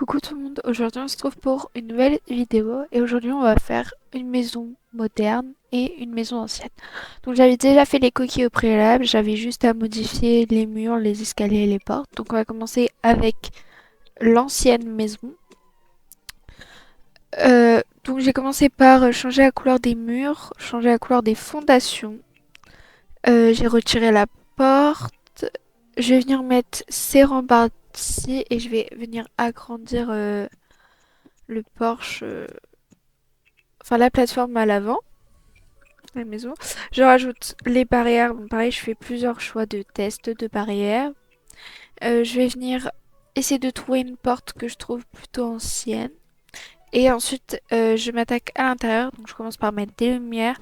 Coucou tout le monde, aujourd'hui on se trouve pour une nouvelle vidéo et aujourd'hui on va faire une maison moderne et une maison ancienne. Donc j'avais déjà fait les coquilles au préalable, j'avais juste à modifier les murs, les escaliers et les portes. Donc on va commencer avec l'ancienne maison. Donc j'ai commencé par changer la couleur des murs, changer la couleur des fondations. J'ai retiré la porte. Je vais venir mettre ces rambardes ci et je vais venir agrandir le porche, enfin la plateforme à l'avant, la maison. Je rajoute les barrières. Bon, pareil, je fais plusieurs choix de test de barrières. Je vais venir essayer de trouver une porte que je trouve plutôt ancienne. Et ensuite, je m'attaque à l'intérieur. Donc, je commence par mettre des lumières,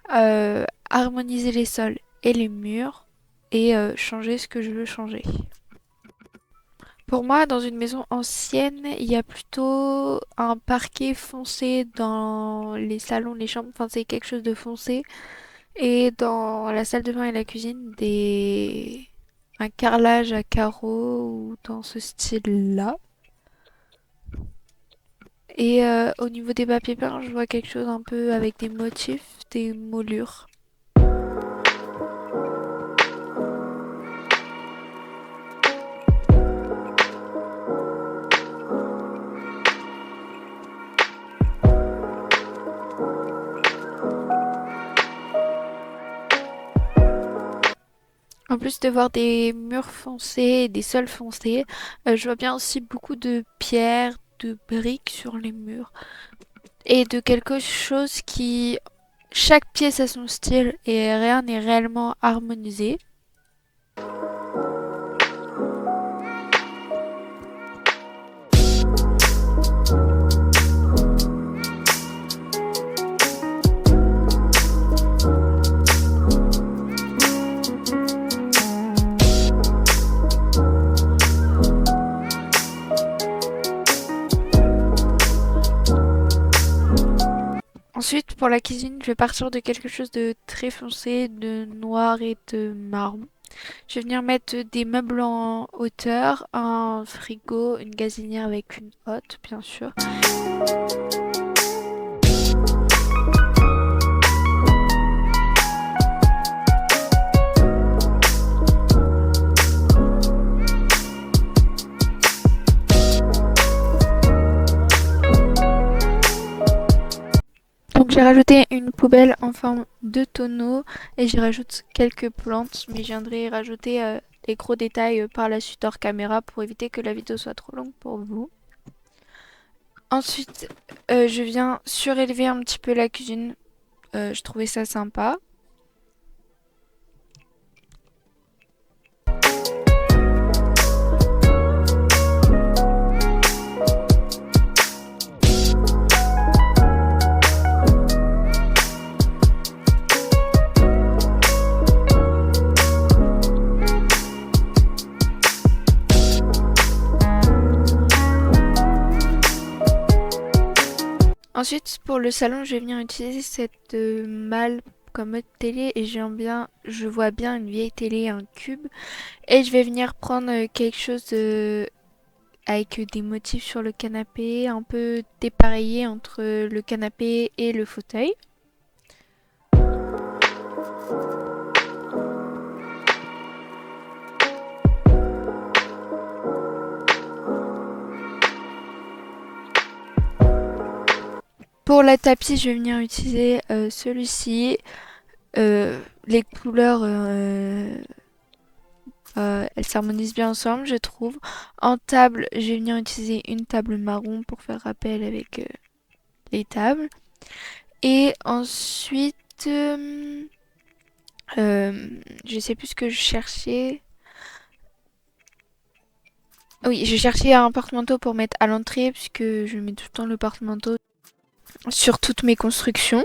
harmoniser les sols et les murs et changer ce que je veux changer. Pour moi, dans une maison ancienne, il y a plutôt un parquet foncé dans les salons, les chambres, enfin c'est quelque chose de foncé. Et dans la salle de bain et la cuisine, un carrelage à carreaux ou dans ce style-là. Et au niveau des papiers peints, je vois quelque chose un peu avec des motifs, des moulures. En plus de voir des murs foncés et des sols foncés, je vois bien aussi beaucoup de pierres, de briques sur les murs. Et de quelque chose qui... Chaque pièce a son style et rien n'est réellement harmonisé. Ensuite, pour la cuisine, je vais partir de quelque chose de très foncé, de noir et de marron. Je vais venir mettre des meubles en hauteur, un frigo, une gazinière avec une hotte, bien sûr. Donc j'ai rajouté une poubelle en forme de tonneau et j'y rajoute quelques plantes, mais je viendrai rajouter les gros détails par la suite hors caméra pour éviter que la vidéo soit trop longue pour vous. Ensuite, je viens surélever un petit peu la cuisine. Je trouvais ça sympa. Ensuite, pour le salon, je vais venir utiliser cette malle comme mode télé et je vois bien une vieille télé, un cube. Et je vais venir prendre quelque chose avec des motifs sur le canapé, un peu dépareillé entre le canapé et le fauteuil. Pour la tapis, je vais venir utiliser celui-ci. Les couleurs, elles s'harmonisent bien ensemble, je trouve. En table, je vais venir utiliser une table marron pour faire rappel avec les tables. Et ensuite, je sais plus ce que je cherchais. Oui, je cherchais un porte-manteau pour mettre à l'entrée puisque je mets tout le temps le porte-manteau sur toutes mes constructions.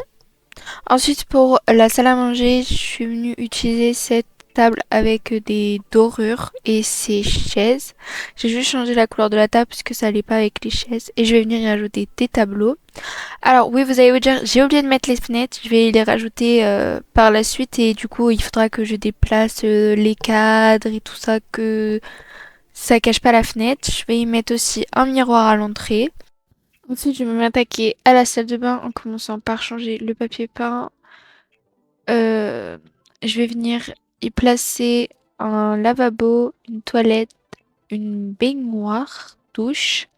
Ensuite, pour la salle à manger, je suis venue utiliser cette table avec des dorures et ces chaises. J'ai juste changé la couleur de la table puisque ça allait pas avec les chaises. Et je vais venir y ajouter des tableaux. Alors oui, vous allez vous dire, j'ai oublié de mettre les fenêtres. Je vais les rajouter par la suite. Et du coup, il faudra que je déplace les cadres et tout ça, que Ça cache pas la fenêtre. Je vais y mettre aussi un miroir à l'entrée. Ensuite, je vais m'attaquer à la salle de bain en commençant par changer le papier peint. Euh, je vais venir y placer un lavabo, une toilette, une baignoire, douche.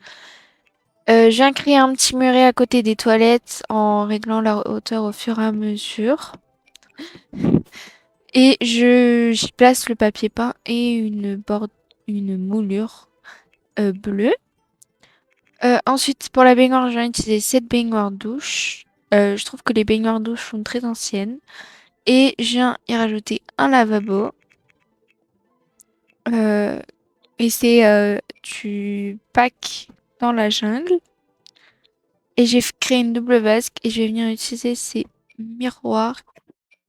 Je viens créer un petit muret à côté des toilettes en réglant leur hauteur au fur et à mesure. Et j'y place le papier peint et une moulure bleue. Ensuite, pour la baignoire, je viens utiliser cette baignoire douche. Je trouve que les baignoires douches sont très anciennes. Et je viens y rajouter un lavabo. Euh, et c'est du pack dans la jungle. Et j'ai créé une double vasque et je vais venir utiliser ces miroirs.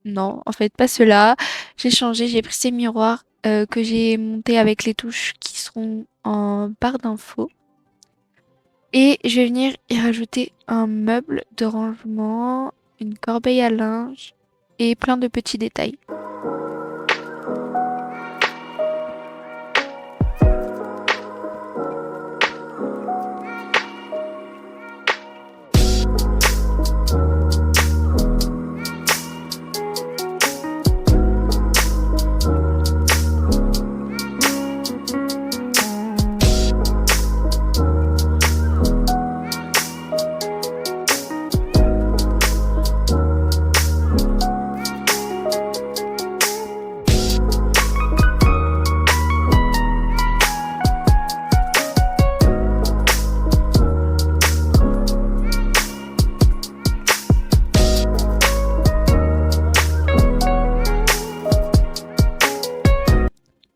Non, en fait, pas ceux-là. J'ai changé, j'ai pris ces miroirs que j'ai montés avec les touches qui seront en barre d'infos. Et je vais venir y rajouter un meuble de rangement, une corbeille à linge et plein de petits détails.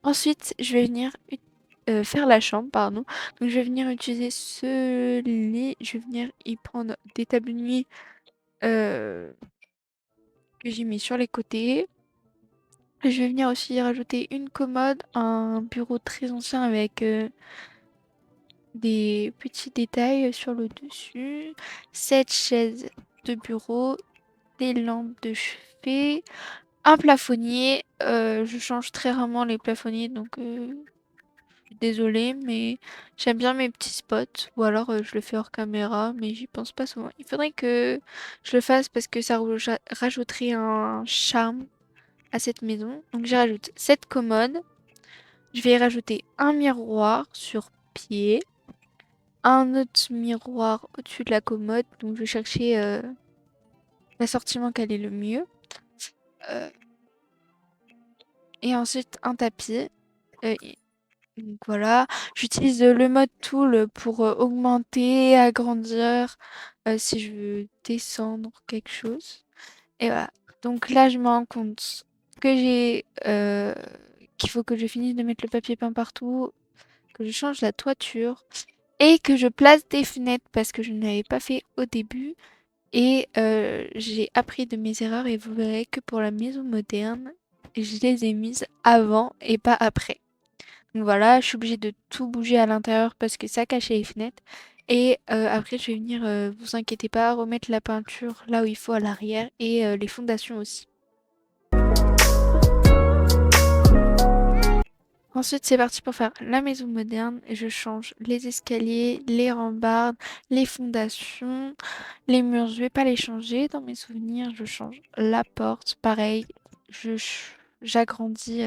Ensuite, je vais venir faire la chambre, pardon. Donc, je vais venir utiliser ce lit. Je vais venir y prendre des tables de nuit euh, que j'ai mis sur les côtés. Je vais venir aussi y rajouter une commode, un bureau très ancien avec des petits détails sur le dessus, 7 chaises de bureau, des lampes de chevet, un plafonnier. Je change très rarement les plafonniers, donc je suis désolée, mais j'aime bien mes petits spots. Ou alors je le fais hors caméra, mais j'y pense pas souvent. Il faudrait que je le fasse parce que ça rajouterait un charme à cette maison. Donc j'y rajoute cette commode. Je vais y rajouter un miroir sur pied, un autre miroir au-dessus de la commode. Donc je vais chercher l'assortiment qu'elle est le mieux. Euh, et ensuite un tapis. Euh, donc voilà, j'utilise le mode tool pour augmenter, agrandir, si je veux descendre quelque chose. Et voilà. Donc là, je me rends compte que qu'il faut que je finisse de mettre le papier peint partout, que je change la toiture et que je place des fenêtres parce que je ne l'avais pas fait au début. Et j'ai appris de mes erreurs et vous verrez que pour la maison moderne, je les ai mises avant et pas après. Donc voilà, je suis obligée de tout bouger à l'intérieur parce que ça cachait les fenêtres. Et après, je vais venir, vous inquiétez pas, remettre la peinture là où il faut à l'arrière et les fondations aussi. Ensuite, c'est parti pour faire la maison moderne. Et je change les escaliers, les rambardes, les fondations, les murs. Je vais pas les changer. Dans mes souvenirs, je change la porte. Pareil, j'agrandis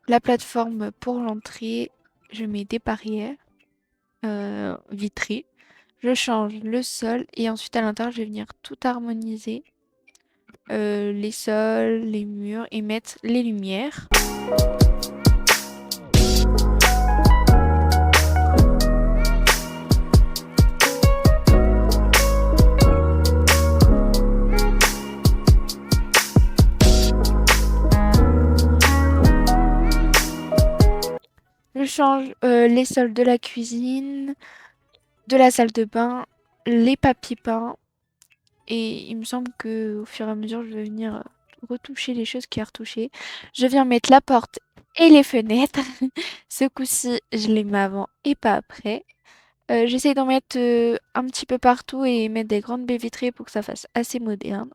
la plateforme pour l'entrée. Je mets des barrières vitrées. Je change le sol et ensuite à l'intérieur, je vais venir tout harmoniser. Les sols, les murs et mettre les lumières. Je change les sols de la cuisine, de la salle de bain, les papiers peints. Et il me semble que au fur et à mesure, je vais venir retoucher les choses qu'il y a à retoucher. Je viens mettre la porte et les fenêtres. Ce coup-ci, je les mets avant et pas après. J'essaye d'en mettre un petit peu partout et mettre des grandes baies vitrées pour que ça fasse assez moderne.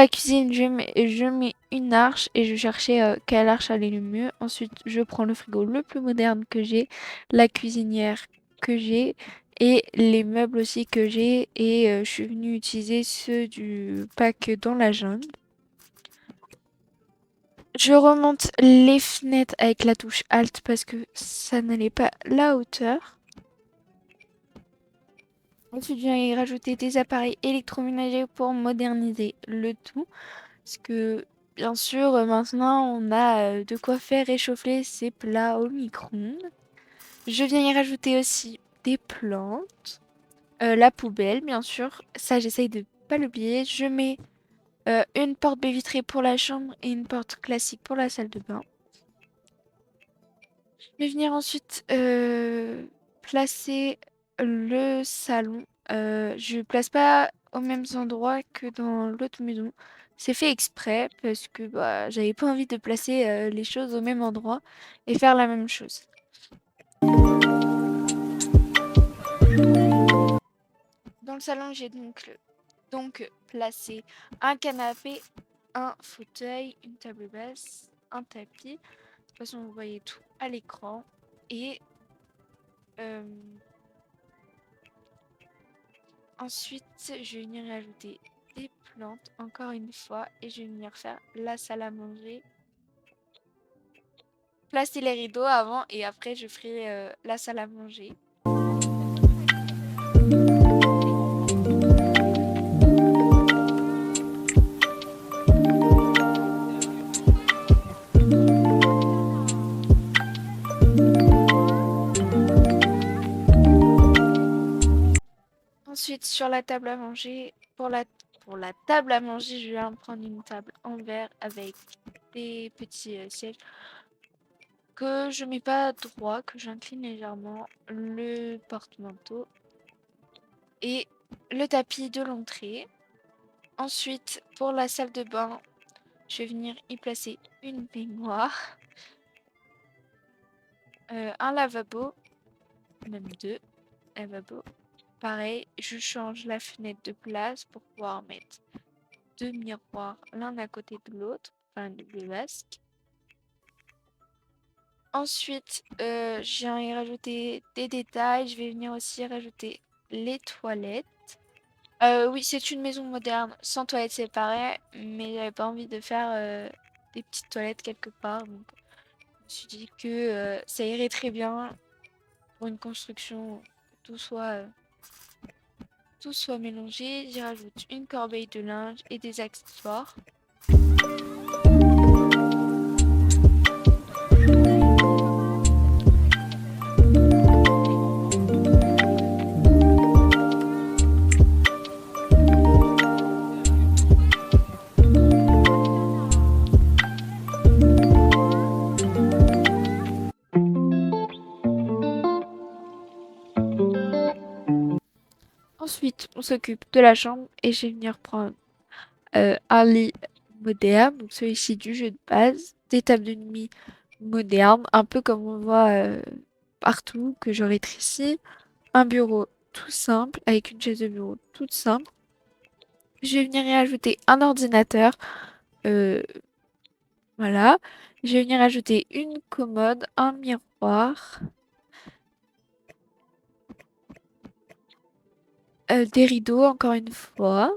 la cuisine, je mets une arche et je cherchais quelle arche allait le mieux. Ensuite, je prends le frigo le plus moderne que j'ai, la cuisinière que j'ai et les meubles aussi que j'ai. Et je suis venue utiliser ceux du pack dans la jungle. Je remonte les fenêtres avec la touche Alt parce que ça n'allait pas la hauteur. Ensuite, je viens y rajouter des appareils électroménagers pour moderniser le tout. Parce que, bien sûr, maintenant, on a de quoi faire réchauffer ses plats au micro-ondes. Je viens y rajouter aussi des plantes. La poubelle, bien sûr. Ça, j'essaye de pas l'oublier. Je mets une porte baie vitrée pour la chambre et une porte classique pour la salle de bain. Je vais venir ensuite placer le salon. Je le place pas aux mêmes endroits que dans l'autre maison. C'est fait exprès parce que bah, j'avais pas envie de placer les choses au même endroit et faire la même chose. Dans le salon, j'ai donc placé un canapé, un fauteuil, une table basse, un tapis. De toute façon, vous voyez tout à l'écran. Et euh, ensuite, je vais venir ajouter des plantes encore une fois et je vais venir faire la salle à manger. Placer les rideaux avant et après je ferai la salle à manger. Ensuite, sur la table à manger, pour la table à manger, je vais en prendre une table en verre avec des petits sièges que je mets pas droit, que j'incline légèrement, le porte-manteau et le tapis de l'entrée. Ensuite, pour la salle de bain, je vais venir y placer une baignoire, un lavabo, même deux lavabos. Pareil, je change la fenêtre de place pour pouvoir mettre deux miroirs l'un à côté de l'autre, enfin deux vasques. Ensuite, je viens y rajouter des détails. Je vais venir aussi rajouter les toilettes. Oui, c'est une maison moderne, sans toilettes séparées, mais j'avais pas envie de faire des petites toilettes quelque part. Donc, je me suis dit que ça irait très bien pour une construction, que tout soit mélangé. J'y rajoute une corbeille de linge et des accessoires. Ensuite, on s'occupe de la chambre et je vais venir prendre un lit moderne, donc celui-ci du jeu de base, des tables de nuit modernes, un peu comme on voit partout, que j'aurai ici, un bureau tout simple, avec une chaise de bureau toute simple. Je vais venir y ajouter un ordinateur, euh, voilà. Je vais venir ajouter une commode, un miroir, des rideaux encore une fois.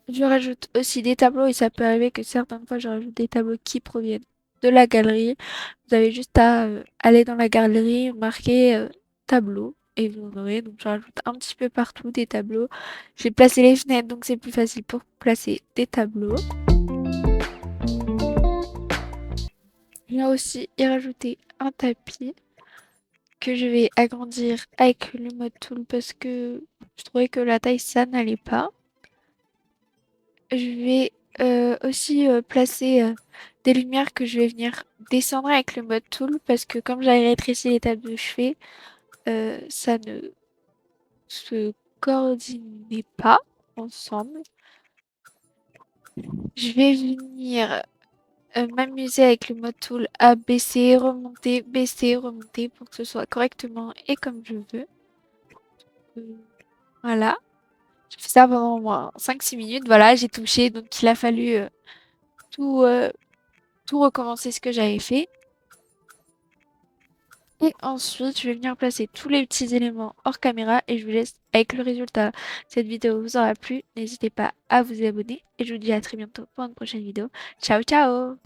Je rajoute aussi des tableaux et ça peut arriver que certaines fois je rajoute des tableaux qui proviennent de la galerie. Vous avez juste à aller dans la galerie, marquer tableau et vous en aurez. Donc je rajoute un petit peu partout des tableaux. J'ai placé les fenêtres donc c'est plus facile pour placer des tableaux. Je viens aussi y rajouter un tapis que je vais agrandir avec le mode tool parce que je trouvais que la taille ça n'allait pas. Je vais aussi placer des lumières que je vais venir descendre avec le mode tool parce que comme j'avais rétréci les tables de chevet, ça ne se coordonnait pas ensemble. Je vais venir m'amuser avec le mode tool à baisser, remonter pour que ce soit correctement et comme je veux. Euh, voilà. J'ai fait ça pendant au moins 5-6 minutes. Voilà, j'ai touché, donc il a fallu tout, tout recommencer ce que j'avais fait. Et ensuite, je vais venir placer tous les petits éléments hors caméra et je vous laisse avec le résultat. Cette vidéo vous aura plu. N'hésitez pas à vous abonner et je vous dis à très bientôt pour une prochaine vidéo. Ciao, ciao!